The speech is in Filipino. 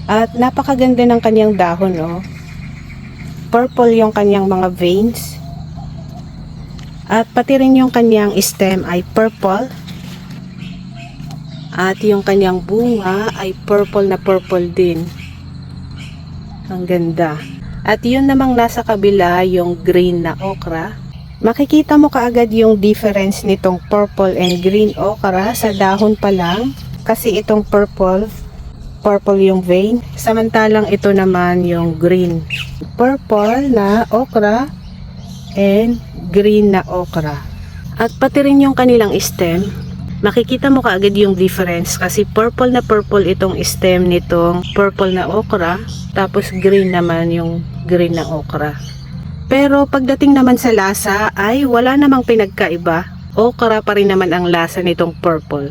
At napakaganda ng kanyang dahon, oh. Purple yung kanyang mga veins. At pati rin yung kanyang stem ay purple. At yung kanyang bunga ay purple na purple din. Ang ganda. At yun namang nasa kabila yung green na okra. Makikita mo kaagad yung difference nitong purple and green okra sa dahon pa lang. Kasi itong purple yung vein. Samantalang ito naman yung green. Purple na okra and green na okra. At pati rin yung kanilang stem. Makikita mo kaagad yung difference kasi purple na purple itong stem nitong purple na okra. Tapos green naman yung green na okra. Pero pagdating naman sa lasa ay wala namang pinagkaiba. Okra pa rin naman ang lasa nitong purple.